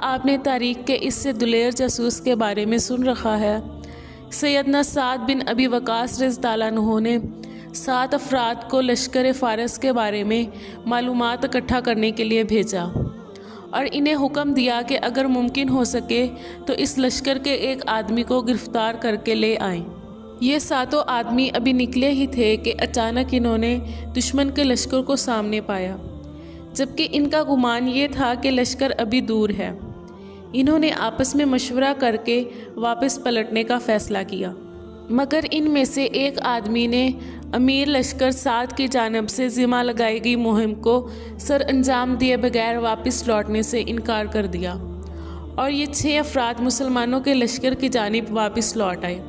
آپ نے تاریخ کے اس سے دلیر جاسوس کے بارے میں سن رکھا ہے۔ سیدنا سعد بن ابی وقاص رضی اللہ عنہ نے 7 افراد کو لشکر فارس کے بارے میں معلومات اکٹھا کرنے کے لیے بھیجا اور انہیں حکم دیا کہ اگر ممکن ہو سکے تو اس لشکر کے ایک آدمی کو گرفتار کر کے لے آئیں۔ یہ 7 آدمی ابھی نکلے ہی تھے کہ اچانک انہوں نے دشمن کے لشکر کو سامنے پایا، جبکہ ان کا گمان یہ تھا کہ لشکر ابھی دور ہے۔ انہوں نے آپس میں مشورہ کر کے واپس پلٹنے کا فیصلہ کیا، مگر ان میں سے ایک آدمی نے امیر لشکر سعد کی جانب سے ذمہ لگائی گئی مہم کو سر انجام دیے بغیر واپس لوٹنے سے انکار کر دیا، اور یہ 6 افراد مسلمانوں کے لشکر کی جانب واپس لوٹ آئے،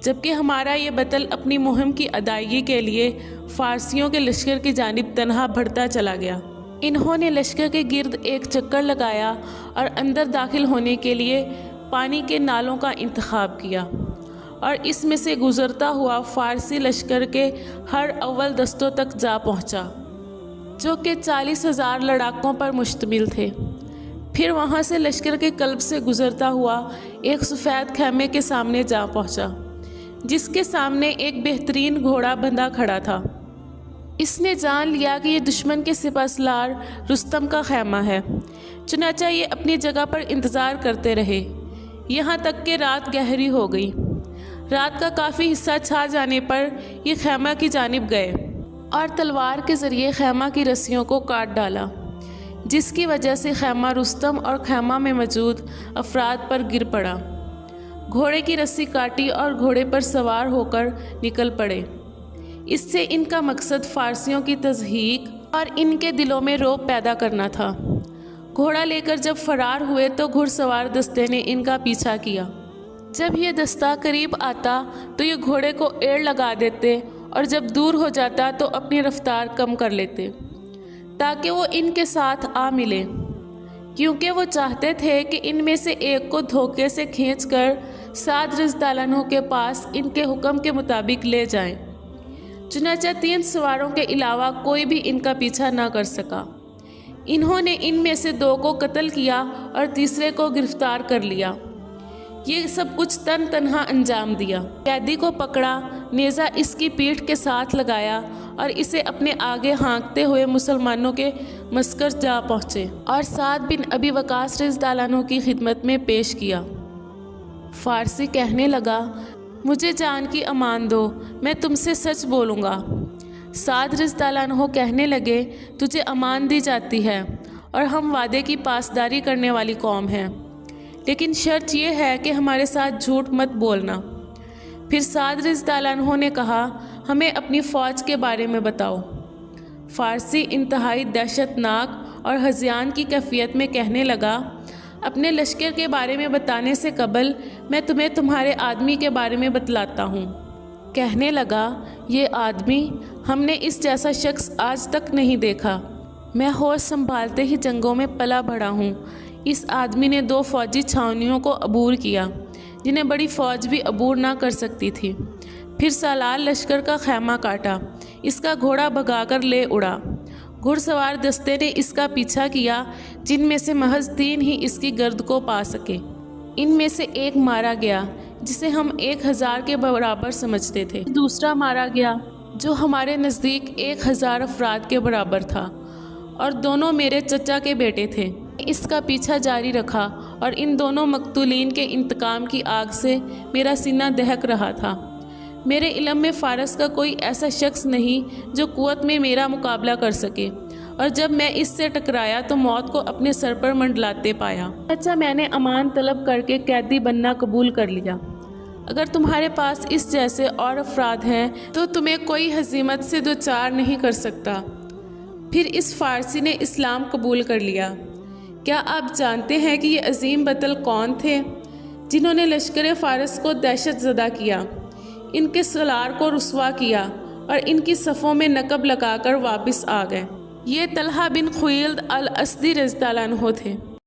جبکہ ہمارا یہ بطل اپنی مہم کی ادائیگی کے لیے فارسیوں کے لشکر کی جانب تنہا بڑھتا چلا گیا۔ انہوں نے لشکر کے گرد ایک چکر لگایا اور اندر داخل ہونے کے لیے پانی کے نالوں کا انتخاب کیا، اور اس میں سے گزرتا ہوا فارسی لشکر کے ہر اول دستوں تک جا پہنچا، جو کہ 40,000 لڑاکوں پر مشتمل تھے۔ پھر وہاں سے لشکر کے قلب سے گزرتا ہوا ایک سفید خیمے کے سامنے جا پہنچا، جس کے سامنے ایک بہترین گھوڑا بندھا کھڑا تھا۔ اس نے جان لیا کہ یہ دشمن کے سپہ سالار رستم کا خیمہ ہے، چنانچہ یہ اپنی جگہ پر انتظار کرتے رہے، یہاں تک کہ رات گہری ہو گئی۔ رات کا کافی حصہ چھا جانے پر یہ خیمہ کی جانب گئے اور تلوار کے ذریعے خیمہ کی رسیوں کو کاٹ ڈالا، جس کی وجہ سے خیمہ رستم اور خیمہ میں موجود افراد پر گر پڑا۔ گھوڑے کی رسی کاٹی اور گھوڑے پر سوار ہو کر نکل پڑے۔ اس سے ان کا مقصد فارسیوں کی تضحیک اور ان کے دلوں میں رعب پیدا کرنا تھا۔ گھوڑا لے کر جب فرار ہوئے تو گھڑ سوار دستے نے ان کا پیچھا کیا۔ جب یہ دستہ قریب آتا تو یہ گھوڑے کو ایڑ لگا دیتے، اور جب دور ہو جاتا تو اپنی رفتار کم کر لیتے تاکہ وہ ان کے ساتھ آ ملے، کیونکہ وہ چاہتے تھے کہ ان میں سے ایک کو دھوکے سے کھینچ کر سعد رضی اللہ عنہ کے پاس ان کے حکم کے مطابق لے جائیں۔ چنانچہ 3 سواروں کے علاوہ کوئی بھی ان کا پیچھا نہ کر سکا۔ انہوں نے ان میں سے 2 کو قتل کیا اور تیسرے کو گرفتار کر لیا۔ یہ سب کچھ تنہا انجام دیا۔ قیدی کو پکڑا، نیزہ اس کی پیٹھ کے ساتھ لگایا اور اسے اپنے آگے ہانکتے ہوئے مسلمانوں کے مسکر جا پہنچے اور سعد بن ابی وقاص رضی اللہ عنہ کی خدمت میں پیش کیا۔ فارسی کہنے لگا، مجھے جان کی امان دو، میں تم سے سچ بولوں گا۔ سعد رضی اللہ عنہ کہنے لگے، تجھے امان دی جاتی ہے اور ہم وعدے کی پاسداری کرنے والی قوم ہیں، لیکن شرط یہ ہے کہ ہمارے ساتھ جھوٹ مت بولنا۔ پھر سعد رضی اللہ عنہ نے کہا، ہمیں اپنی فوج کے بارے میں بتاؤ۔ فارسی انتہائی دہشت ناک اور ہذیان کی کیفیت میں کہنے لگا، اپنے لشکر کے بارے میں بتانے سے قبل میں تمہیں تمہارے آدمی کے بارے میں بتلاتا ہوں۔ کہنے لگا، یہ آدمی، ہم نے اس جیسا شخص آج تک نہیں دیکھا۔ میں ہوش سنبھالتے ہی جنگوں میں پلا بڑھا ہوں۔ اس آدمی نے 2 فوجی چھاونیوں کو عبور کیا، جنہیں بڑی فوج بھی عبور نہ کر سکتی تھی۔ پھر سالار لشکر کا خیمہ کاٹا، اس کا گھوڑا بھگا کر لے اڑا۔ گھڑ سوار دستے نے اس کا پیچھا کیا، جن میں سے محض 3 ہی اس کی گرد کو پا سکے۔ ان میں سے ایک مارا گیا، جسے ہم 1000 کے برابر سمجھتے تھے۔ دوسرا مارا گیا، جو ہمارے نزدیک 1000 افراد کے برابر تھا، اور دونوں میرے چچا کے بیٹے تھے۔ اس کا پیچھا جاری رکھا اور ان دونوں مقتولین کے انتقام کی آگ سے میرا سینہ دہک رہا تھا۔ میرے علم میں فارس کا کوئی ایسا شخص نہیں جو قوت میں میرا مقابلہ کر سکے، اور جب میں اس سے ٹکرایا تو موت کو اپنے سر پر منڈلاتے پایا۔ اچھا، میں نے امان طلب کر کے قیدی بننا قبول کر لیا۔ اگر تمہارے پاس اس جیسے اور افراد ہیں تو تمہیں کوئی ہزیمت سے دوچار نہیں کر سکتا۔ پھر اس فارسی نے اسلام قبول کر لیا۔ کیا آپ جانتے ہیں کہ یہ عظیم بطل کون تھے جنہوں نے لشکر فارس کو دہشت زدہ کیا، ان کے سالار کو رسوا کیا اور ان کی صفوں میں نقب لگا کر واپس آ گئے؟ یہ طلحہ بن خویلد الاسدی رضی اللہ عنہ تھے۔